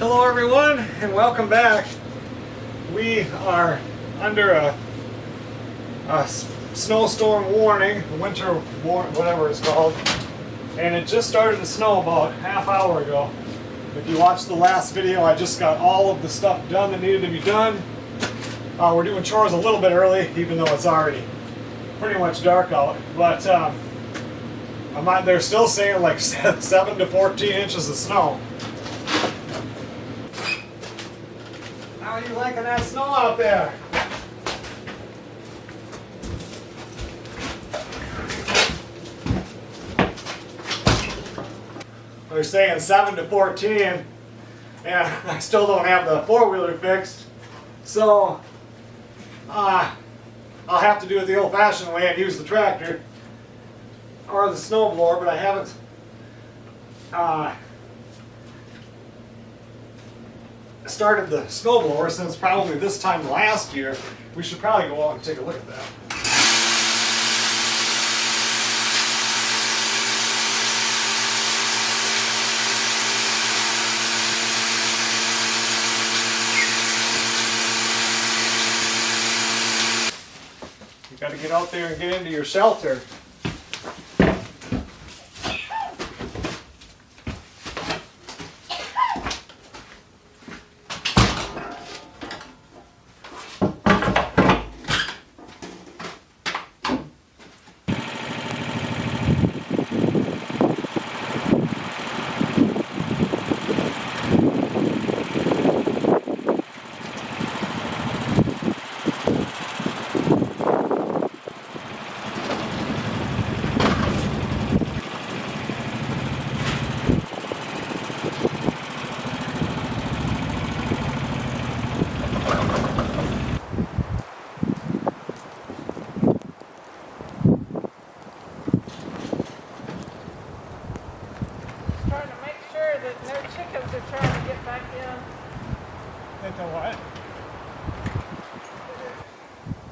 Hello everyone and welcome back. We are under a snowstorm warning, winter warning, whatever it's called, and it just started to snow about half hour ago. If you watched the last video, I just got all of the stuff done that needed to be done. We're doing chores a little bit early, even though it's already pretty much dark out, but they're still saying like 7 to 14 inches of snow. How are you liking that snow out there? They're saying 7 to 14, and I still don't have the four-wheeler fixed, so I'll have to do it the old-fashioned way and use the tractor or the snowblower, but I haven't started the snowblower since probably this time last year. We should probably go out and take a look at that. You got to get out there and get into your shelter.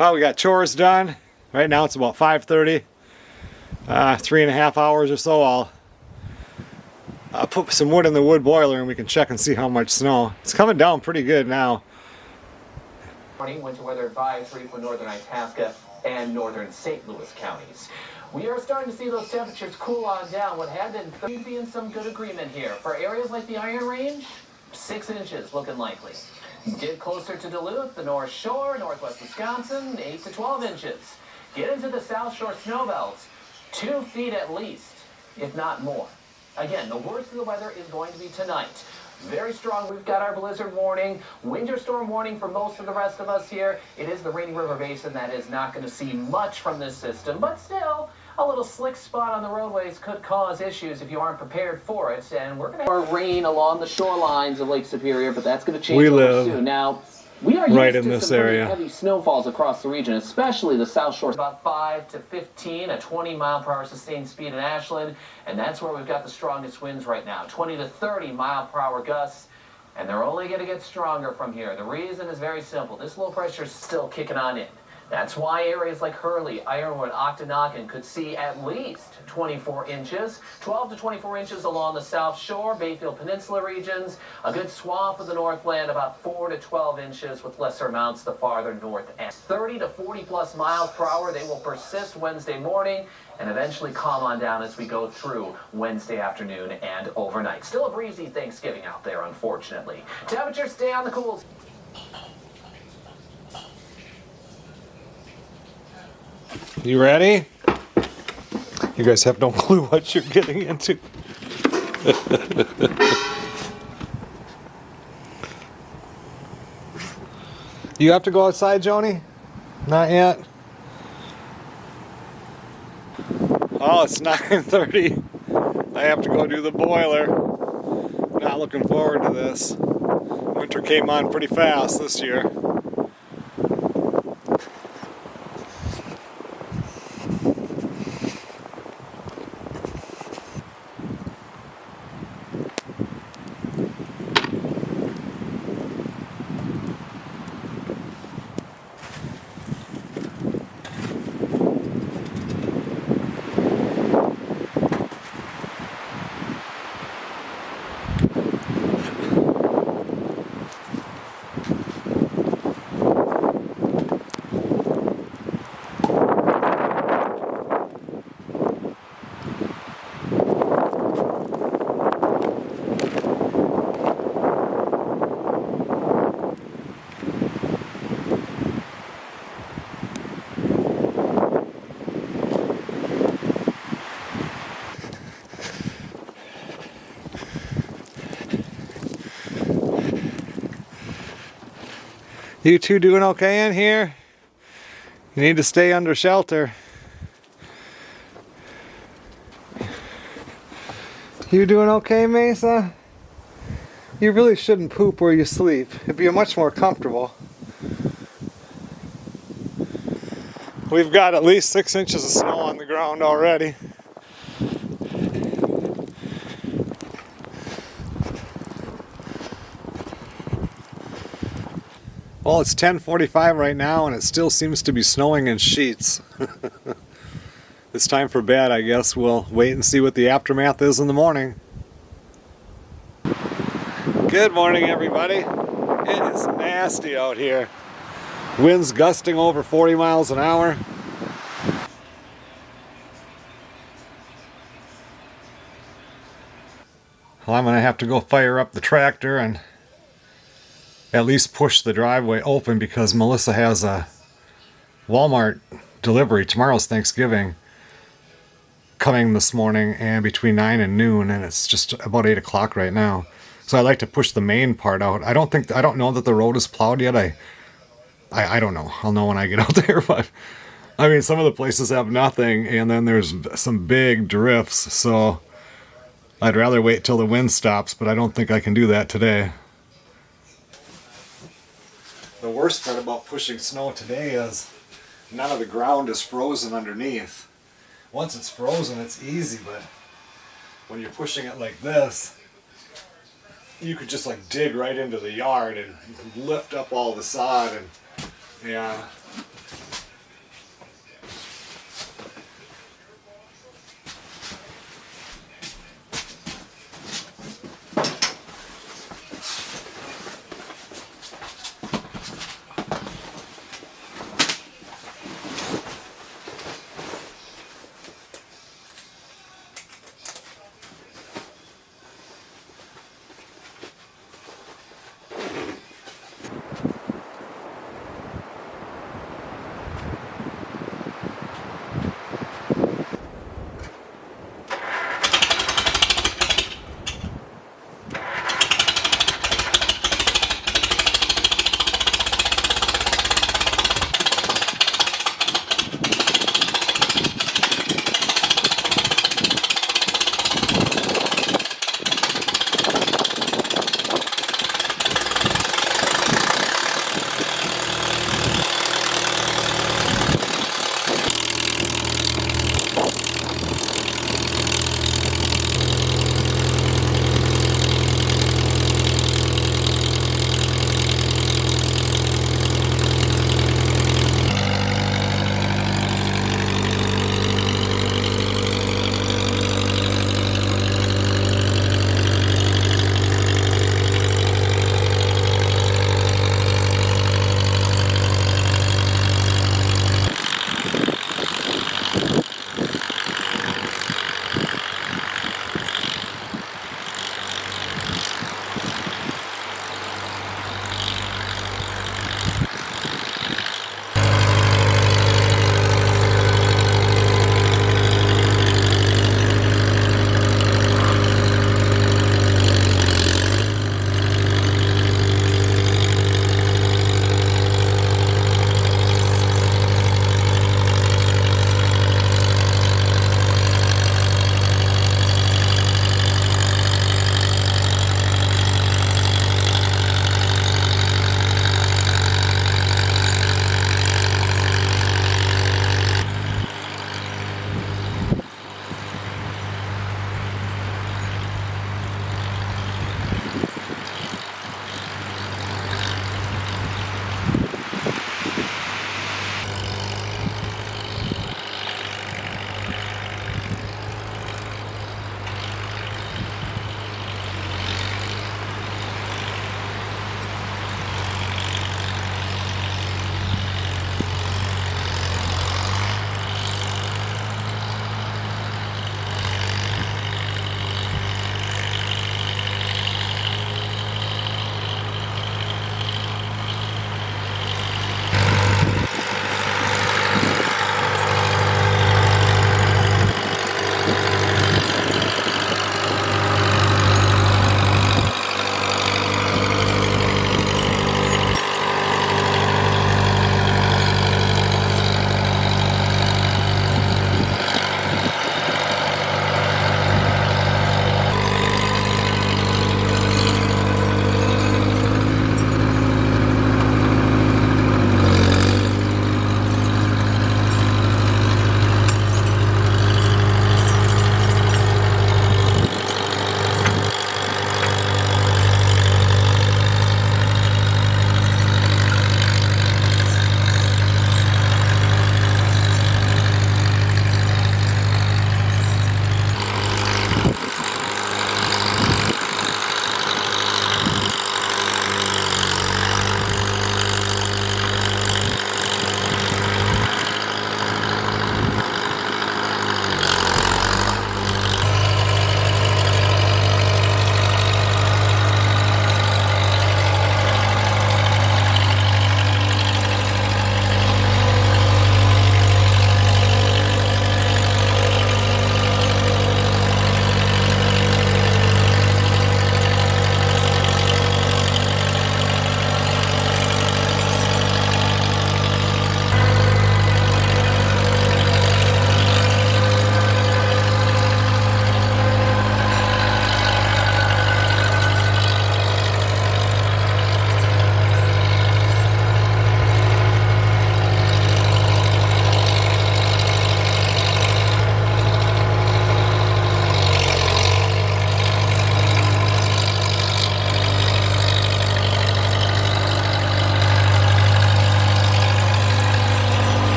Oh, we got chores done. Right now it's about 5:30. 3.5 hours or so. I'll put some wood in the wood boiler and we can check and see how much snow. It's coming down pretty good now. Winter weather advisory for northern Itasca and northern St. Louis counties. We are starting to see those temperatures cool on down. What had been 30 be in some good agreement here. For areas like the Iron Range, 6 inches looking likely. Get closer to Duluth, the North Shore, northwest Wisconsin, 8 to 12 inches. Get into the South Shore snow belts, 2 feet at least, if not more. Again, the worst of the weather is going to be tonight. Very strong. We've got our blizzard warning, winter storm warning for most of the rest of us here. It is the Rainy River Basin that is not going to see much from this system, but still, a little slick spot on the roadways could cause issues if you aren't prepared for it. And we're going to have rain along the shorelines of Lake Superior, but that's going to change soon. Now, we are right used in to this some pretty area. Heavy snowfalls across the region, especially the South Shore. About 5 to 15, a 20-mile-per-hour sustained speed in Ashland, and that's where we've got the strongest winds right now. 20 to 30-mile-per-hour gusts, and they're only going to get stronger from here. The reason is very simple. This low pressure is still kicking on in. That's why areas like Hurley, Ironwood, Octonocken could see at least 24 inches, 12 to 24 inches along the South Shore, Bayfield Peninsula regions, a good swath of the Northland, about 4 to 12 inches with lesser amounts the farther north end. 30 to 40 plus miles per hour, they will persist Wednesday morning and eventually calm on down as we go through Wednesday afternoon and overnight. Still a breezy Thanksgiving out there, unfortunately. Temperatures stay on the cool. You ready? You guys have no clue what you're getting into. You have to go outside, Joni? Not yet? Oh, it's 9:30. I have to go do the boiler. Not looking forward to this. Winter came on pretty fast this year. You two doing okay in here? You need to stay under shelter. You doing okay, Mesa? You really shouldn't poop where you sleep. It'd be much more comfortable. We've got at least 6 inches of snow on the ground already. Well, it's 10:45 right now and it still seems to be snowing in sheets. It's time for bed, I guess. We'll wait and see what the aftermath is in the morning. Good morning, everybody. It is nasty out here. Winds gusting over 40 miles an hour. Well, I'm gonna have to go fire up the tractor and at least push the driveway open because Melissa has a Walmart delivery. Tomorrow's Thanksgiving coming this morning and between 9 and noon, and it's just about 8 o'clock right now. So I like to push the main part out. I don't know that the road is plowed yet. I don't know. I'll know when I get out there, but I mean, some of the places have nothing, and then there's some big drifts, so I'd rather wait till the wind stops, but I don't think I can do that today. The worst part about pushing snow today is none of the ground is frozen underneath. Once it's frozen, it's easy, but when you're pushing it like this, you could just like dig right into the yard and lift up all the sod and yeah.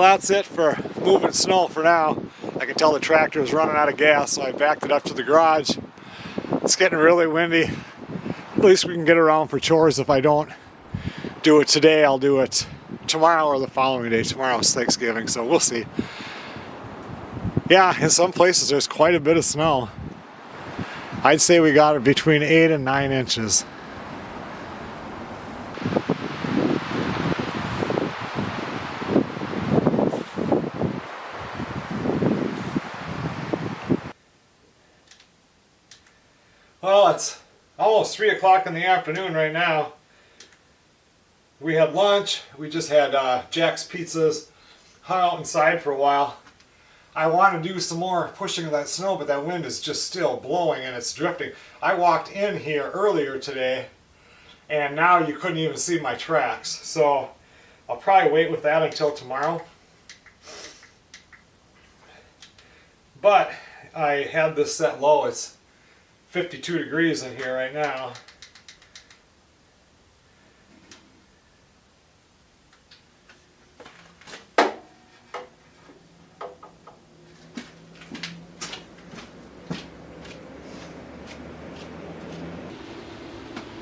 that's it for moving snow for now. I can tell the tractor is running out of gas, so I backed it up to the garage. It's getting really windy. At least we can get around for chores. If I don't do it today, I'll do it tomorrow or the following day. Tomorrow's Thanksgiving, so we'll see. Yeah, in some places there's quite a bit of snow. I'd say we got it between 8 and 9 inches. Well, it's almost 3 o'clock in the afternoon right now. We had lunch. We just had Jack's Pizzas. Hung out inside for a while. I want to do some more pushing of that snow, but that wind is just still blowing and it's drifting. I walked in here earlier today, and now you couldn't even see my tracks. So I'll probably wait with that until tomorrow. But I had this set low. It's 52 degrees in here right now.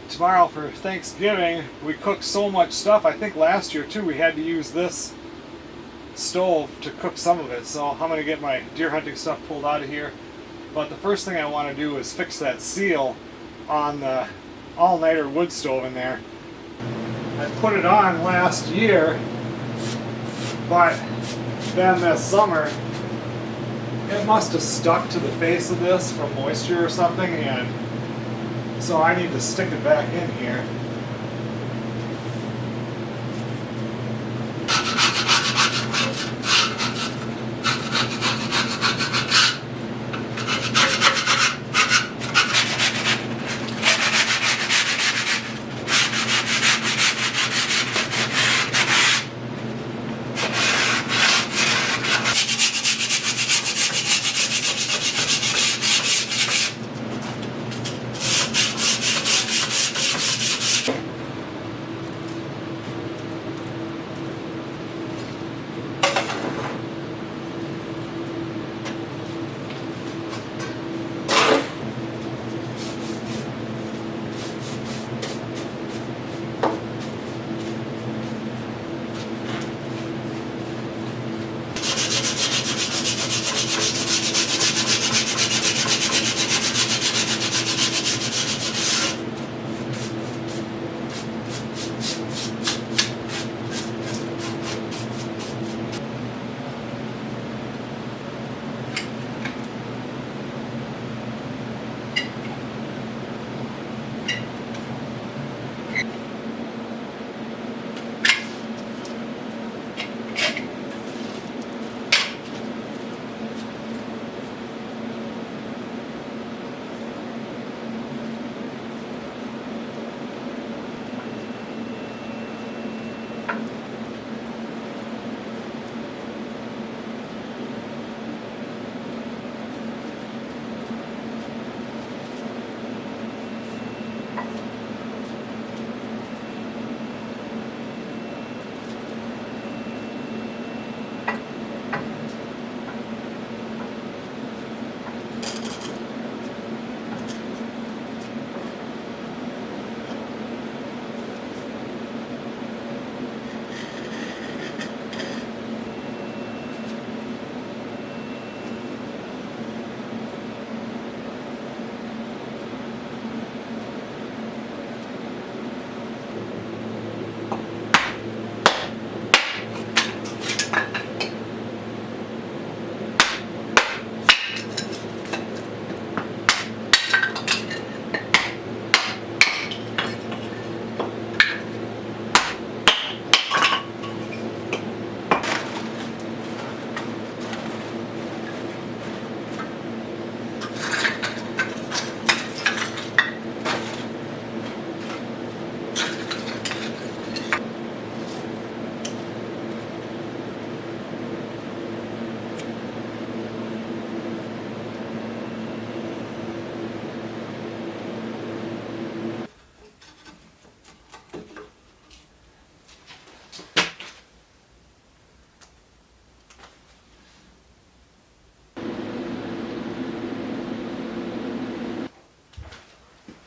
Tomorrow for Thanksgiving, we cook so much stuff. I think last year too we had to use this stove to cook some of it. So I'm going to get my deer hunting stuff pulled out of here. But the first thing I want to do is fix that seal on the all-nighter wood stove in there. I put it on last year, but then this summer it must have stuck to the face of this from moisture or something, and so I need to stick it back in here.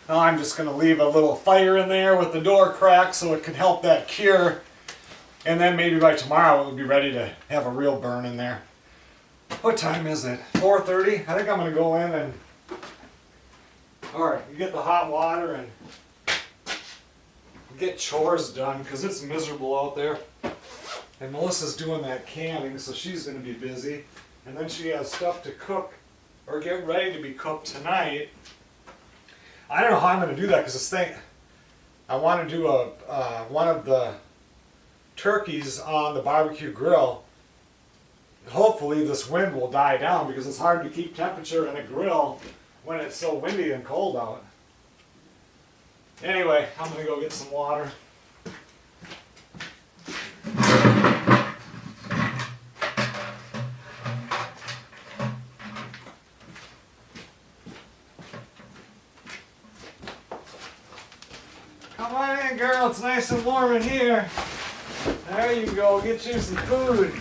Now I'm just going to leave a little fire in there with the door cracked so it can help that cure. And then maybe by tomorrow it will be ready to have a real burn in there. What time is it? 4:30? I think I'm going to go in and... Alright, you get the hot water and get chores done because it's miserable out there. And Melissa's doing that canning, so she's going to be busy. And then she has stuff to cook or get ready to be cooked tonight. I don't know how I'm going to do that because this thing, I want to do one of the turkeys on the barbecue grill. Hopefully this wind will die down because it's hard to keep temperature in a grill when it's so windy and cold out. Anyway, I'm going to go get some water. Come on in, girl. It's nice and warm in here. There you go. Get you some food.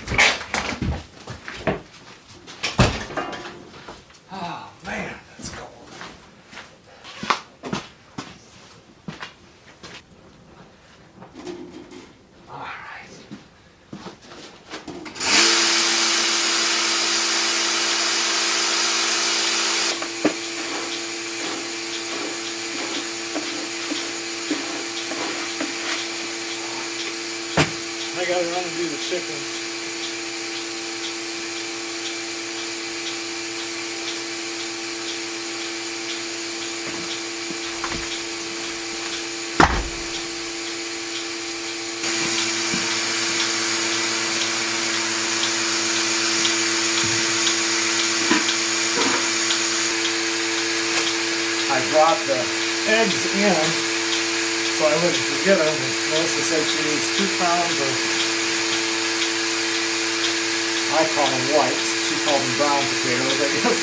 Oh, man, that's cold. All right. I gotta run and do the chickens. I brought the eggs in so I wouldn't forget them. Melissa said she needs 2 pounds of, I call them whites, she called them brown potatoes, I guess.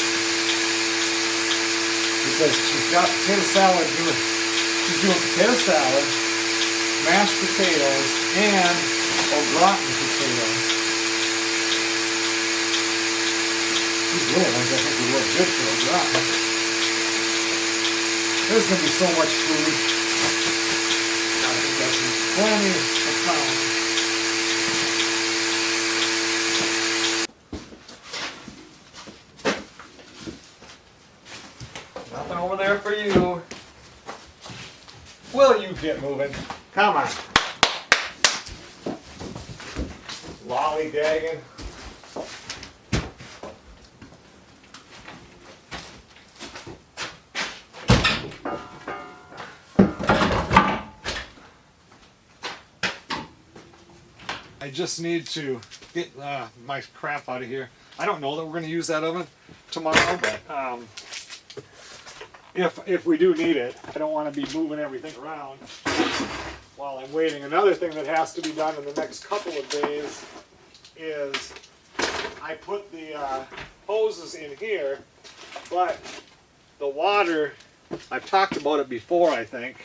Because she's got potato salad doing, she's doing potato salad, mashed potatoes, and au gratin potatoes. These little ones I think would look good for au gratin. There's going to be so much food. I think that's plenty of pounds. Nothing over there for you. Will you get moving? Come on. Lollygagging. I just need to get my crap out of here. I don't know that we're going to use that oven tomorrow, but if we do need it, I don't want to be moving everything around while I'm waiting. Another thing that has to be done in the next couple of days is I put the hoses in here, but the water, I've talked about it before, I think.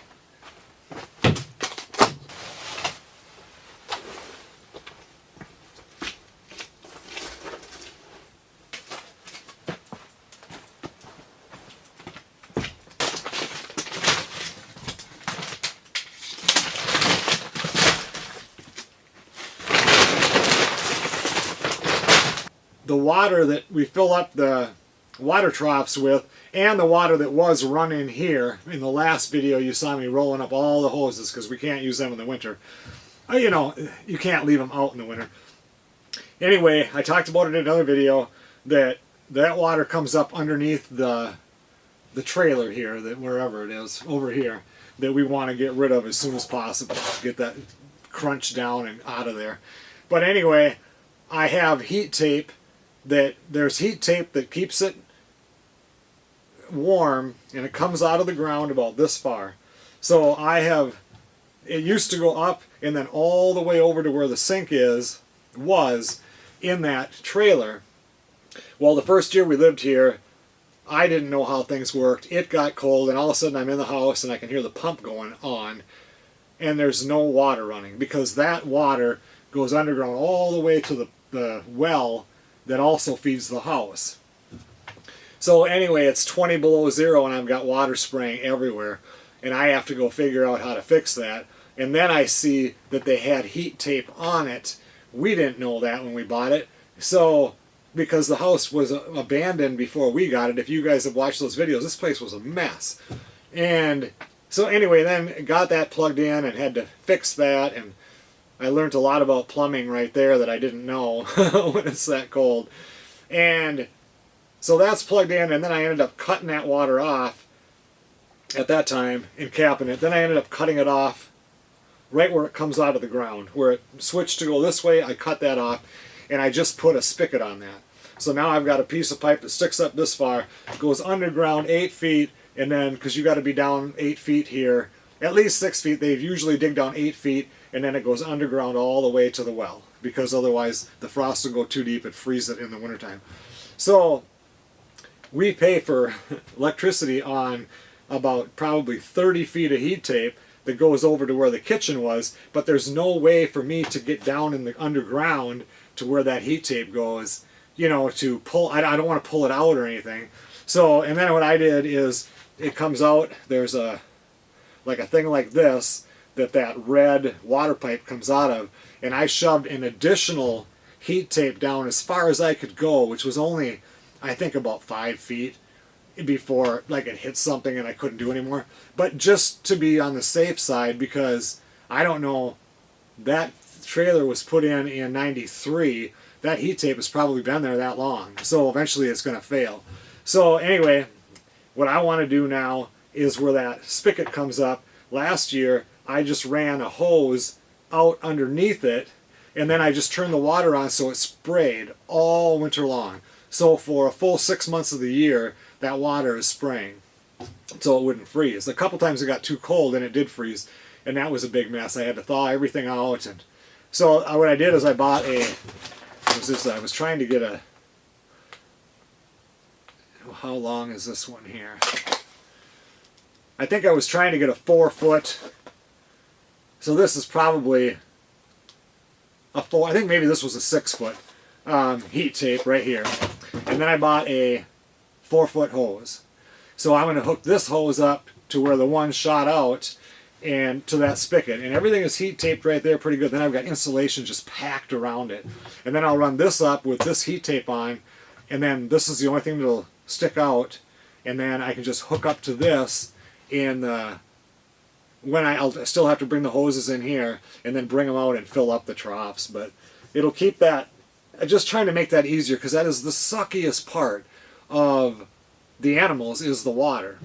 The water that we fill up the water troughs with and the water that was running here. In the last video you saw me rolling up all the hoses because we can't use them in the winter. You know, you can't leave them out in the winter. Anyway, I talked about it in another video that water comes up underneath the trailer here, that wherever it is, over here, that we want to get rid of as soon as possible. Get that crunch down and out of there. But anyway, I have heat tape. There's heat tape that keeps it warm, and it comes out of the ground about this far. So it used to go up and then all the way over to where the sink was in that trailer. Well, the first year we lived here, I didn't know how things worked. It got cold, and all of a sudden I'm in the house and I can hear the pump going on, and there's no water running because that water goes underground all the way to the well that also feeds the house. So anyway, it's 20 below zero and I've got water spraying everywhere. And I have to go figure out how to fix that. And then I see that they had heat tape on it. We didn't know that when we bought it. So, because the house was abandoned before we got it, if you guys have watched those videos, this place was a mess. And so anyway, then got that plugged in and had to fix that. And I learned a lot about plumbing right there that I didn't know when it's that cold. And so that's plugged in, and then I ended up cutting that water off at that time and capping it. Then I ended up cutting it off right where it comes out of the ground. Where it switched to go this way, I cut that off, and I just put a spigot on that. So now I've got a piece of pipe that sticks up this far, goes underground 8 feet, and then, because you got to be down 8 feet here, at least 6 feet, they usually dig down 8 feet, and then it goes underground all the way to the well, because otherwise the frost will go too deep and freeze it in the wintertime. So we pay for electricity on about probably 30 feet of heat tape that goes over to where the kitchen was, but there's no way for me to get down in the underground to where that heat tape goes, you know, to pull. I don't want to pull it out or anything. So, and then what I did is, it comes out, there's a thing like this that red water pipe comes out of, and I shoved an additional heat tape down as far as I could go, which was only, I think, about 5 feet before like it hit something and I couldn't do anymore. But just to be on the safe side, because I don't know, that trailer was put in 93. That heat tape has probably been there that long, so eventually it's going to fail. So anyway, what I want to do now is where that spigot comes up. Last year I just ran a hose out underneath it, and then I just turned the water on so it sprayed all winter long. So for a full 6 months of the year, that water is spraying so it wouldn't freeze. A couple times it got too cold and it did freeze, and that was a big mess. I had to thaw everything out. And so what I did is I bought I was trying to get a, how long is this one here? I think I was trying to get a 4 foot. So this is probably a 4, I think maybe this was a 6 foot heat tape right here. And then I bought a 4 foot hose. So I'm going to hook this hose up to where the one shot out and to that spigot. And everything is heat taped right there pretty good. Then I've got insulation just packed around it. And then I'll run this up with this heat tape on. And then this is the only thing that'll stick out. And then I can just hook up to this. And I'll still have to bring the hoses in here and then bring them out and fill up the troughs. But it'll keep that, I'm just trying to make that easier, because that is the suckiest part of the animals, is the water.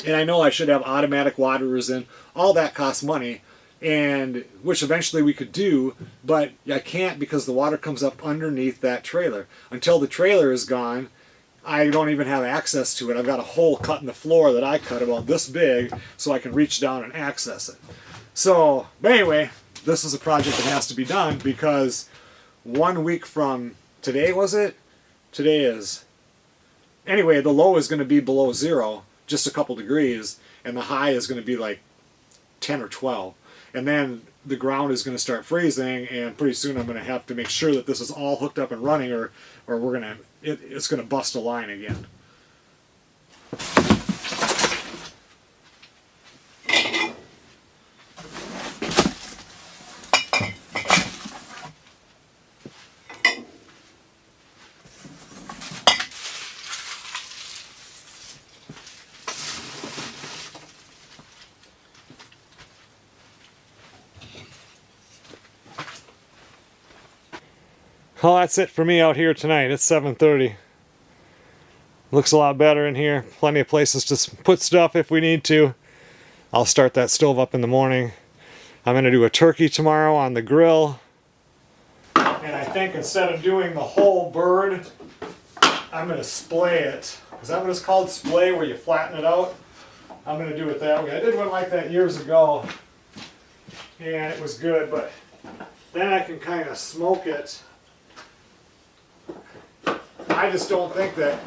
And I know I should have automatic waterers in. All that costs money, and which eventually we could do, but I can't because the water comes up underneath that trailer. Until the trailer is gone, I don't even have access to it. I've got a hole cut in the floor that I cut about this big so I can reach down and access it. So, but anyway, this is a project that has to be done, because 1 week from today, was it? Today is, anyway, the low is going to be below zero, just a couple degrees, and the high is going to be like 10 or 12. And then the ground is going to start freezing, and pretty soon I'm going to have to make sure that this is all hooked up and running, or it's going to bust a line again. Well, that's it for me out here tonight. It's 7:30. Looks a lot better in here. Plenty of places to put stuff if we need to. I'll start that stove up in the morning. I'm going to do a turkey tomorrow on the grill. And I think instead of doing the whole bird, I'm going to splay it. Is that what it's called? Splay, where you flatten it out? I'm going to do it that way. I did one like that years ago, and it was good, but then I can kind of smoke it. I just don't think that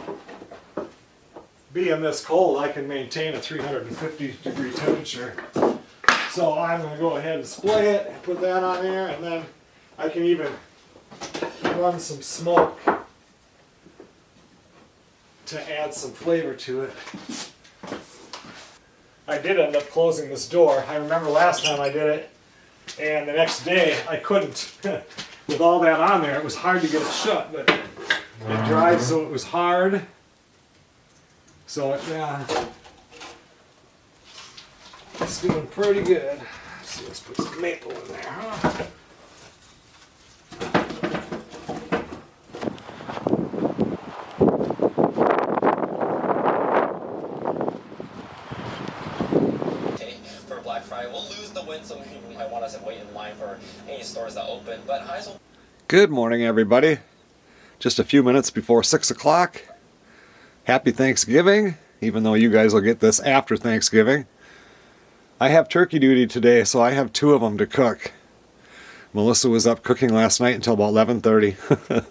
being this cold I can maintain a 350 degree temperature. So I'm going to go ahead and splay it and put that on there, and then I can even run some smoke to add some flavor to it. I did end up closing this door. I remember last time I did it, and the next day I couldn't. With all that on there, it was hard to get it shut, but it dried so it was hard. So it's doing pretty good. Let's see, let's put some maple in there, huh? For Black Friday, we'll lose the win, so you might want us to wait in line for any stores that open. But highs will. Good morning, everybody. Just a few minutes before 6 o'clock. Happy Thanksgiving, even though you guys will get this after Thanksgiving. I have turkey duty today, so I have 2 of them to cook. Melissa was up cooking last night until about 11:30.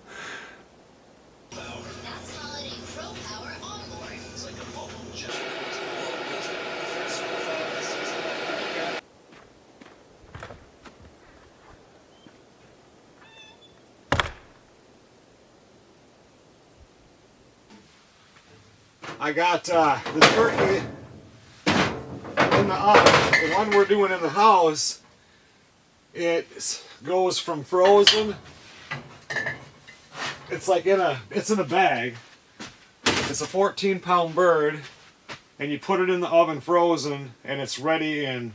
I got the turkey in the oven. The one we're doing in the house, it goes from frozen. It's like it's in a bag. It's a 14-pound bird, and you put it in the oven frozen, and it's ready in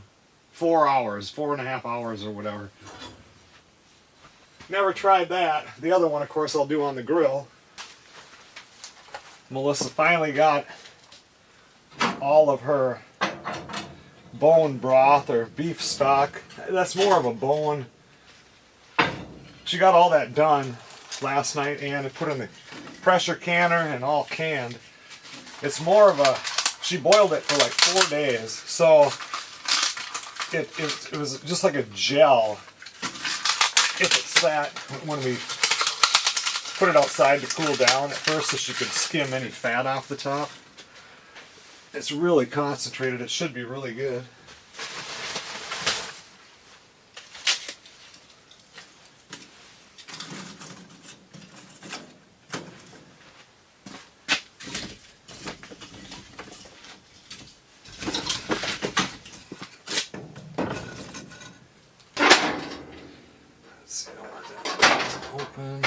4 hours, 4.5 hours or whatever. Never tried that. The other one, of course, I'll do on the grill. Melissa finally got all of her bone broth or beef stock. That's more of a bone. She got all that done last night and put in the pressure canner and all canned. It's more of a, she boiled it for like 4 days, so it was just like a gel if it sat when we put it outside to cool down at first so she could skim any fat off the top. It's really concentrated. It should be really good. Let's see, I want that open.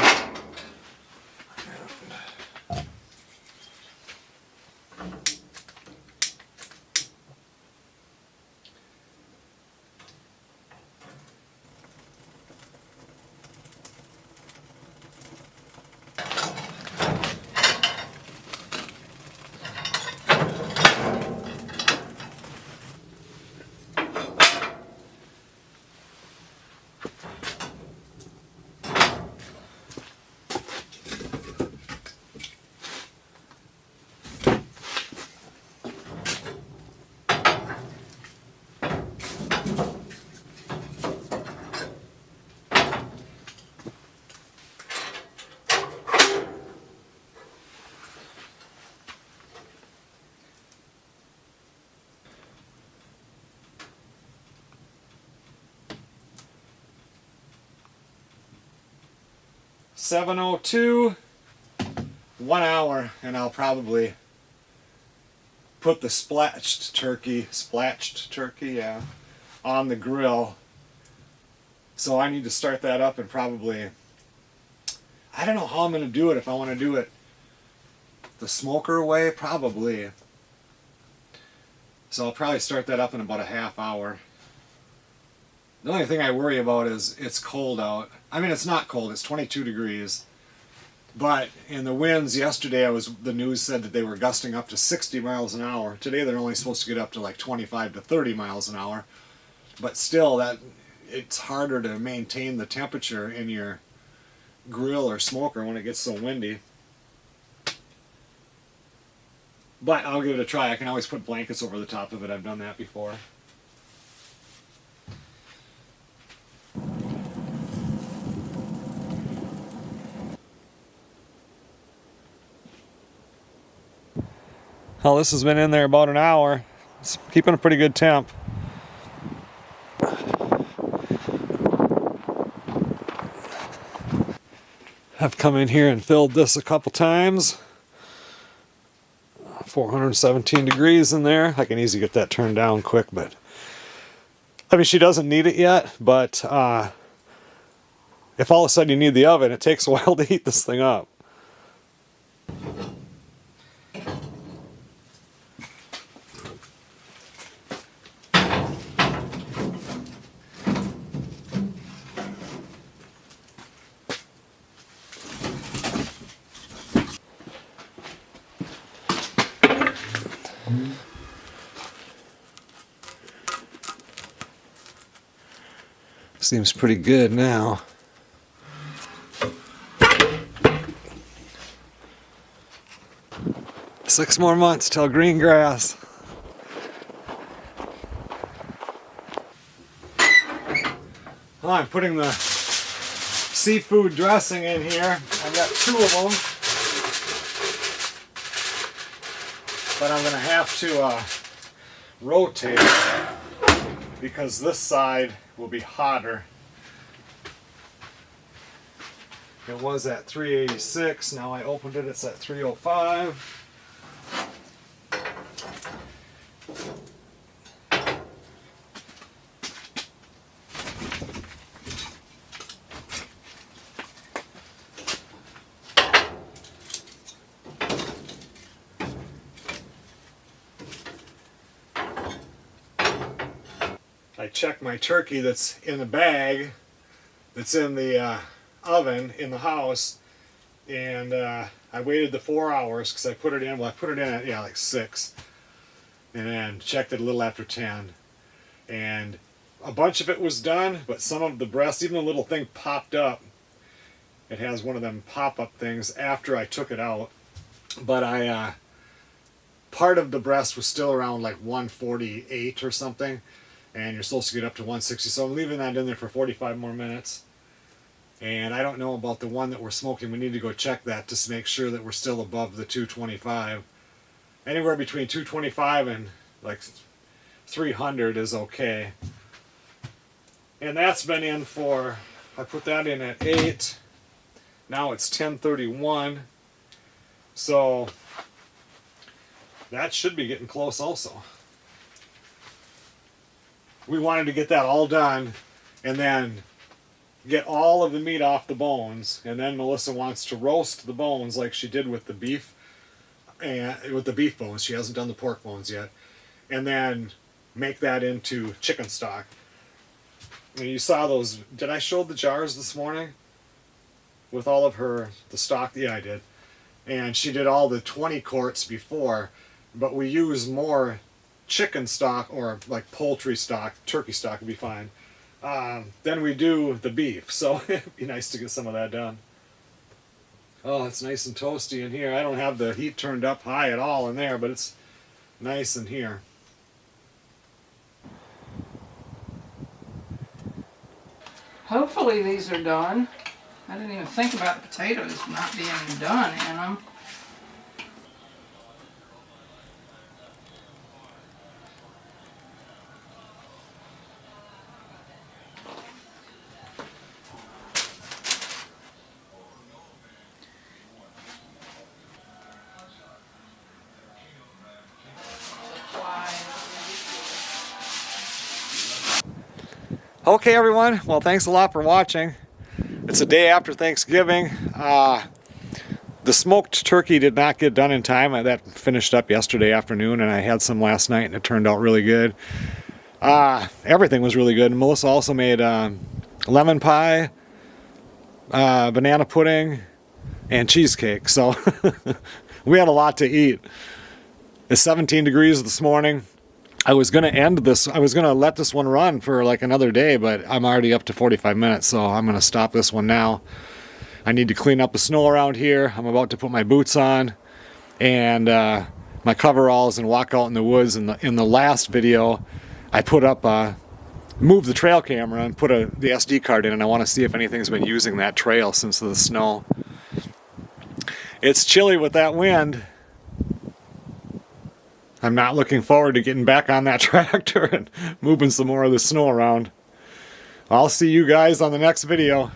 7:02, 1 hour, and I'll probably put the splatched turkey, yeah, on the grill. So I need to start that up and probably, I don't know how I'm going to do it. If I want to do it the smoker way, probably. So I'll probably start that up in about a half hour. The only thing I worry about is it's cold out. I mean, it's not cold, it's 22 degrees. But in the winds yesterday, the news said that they were gusting up to 60 miles an hour. Today they're only supposed to get up to like 25 to 30 miles an hour. But still, it's harder to maintain the temperature in your grill or smoker when it gets so windy. But I'll give it a try. I can always put blankets over the top of it. I've done that before. Well, this has been in there about an hour. It's keeping a pretty good temp. I've come in here and filled this a couple times. 417 degrees in there. I can easily get that turned down quick, but I mean, she doesn't need it yet, but if all of a sudden you need the oven, it takes a while to heat this thing up. Seems pretty good now. Six more months till green grass. Well, I'm putting the seafood dressing in here. I've got 2 of them. But I'm going to have to rotate because this side will be hotter. It was at 386, now I opened it, it's at 305. I checked my turkey that's in the bag, that's in the oven in the house, and I waited the 4 hours because I put it in, well I put it in at like 6, and then checked it a little after 10, and a bunch of it was done, but some of the breast, even the little thing popped up. It has one of them pop-up things after I took it out, but part of the breast was still around like 148 or something, and you're supposed to get up to 160, so I'm leaving that in there for 45 more minutes. And I don't know about the one that we're smoking. We need to go check that just to make sure that we're still above the 225. Anywhere between 225 and like 300 is okay. And that's been in for, I put that in at 8. Now it's 10:31. So that should be getting close also. We wanted to get that all done and then get all of the meat off the bones, and then Melissa wants to roast the bones like she did with the beef, and with the beef bones. She hasn't done the pork bones yet, and then make that into chicken stock. And you saw those. Did I show the jars this morning with all of the stock? Yeah, I did. And she did all the 20 quarts before, but we use more chicken stock, or like poultry stock. Turkey stock would be fine. Then we do the beef, so it'd be nice to get some of that done. Oh, it's nice and toasty in here. I don't have the heat turned up high at all in there, but it's nice in here. Hopefully these are done. I didn't even think about the potatoes not being done in them. Okay everyone, well thanks a lot for watching. It's the day after Thanksgiving. The smoked turkey did not get done in time. That finished up yesterday afternoon, and I had some last night and it turned out really good. Everything was really good. Melissa also made lemon pie, banana pudding, and cheesecake, so we had a lot to eat. It's 17 degrees this morning. I was going to end this, I was going to let this one run for like another day, but I'm already up to 45 minutes, so I'm going to stop this one now. I need to clean up the snow around here. I'm about to put my boots on and my coveralls and walk out in the woods. In the last video, I put up, moved the trail camera and put the SD card in, and I want to see if anything's been using that trail since the snow. It's chilly with that wind. I'm not looking forward to getting back on that tractor and moving some more of the snow around. I'll see you guys on the next video.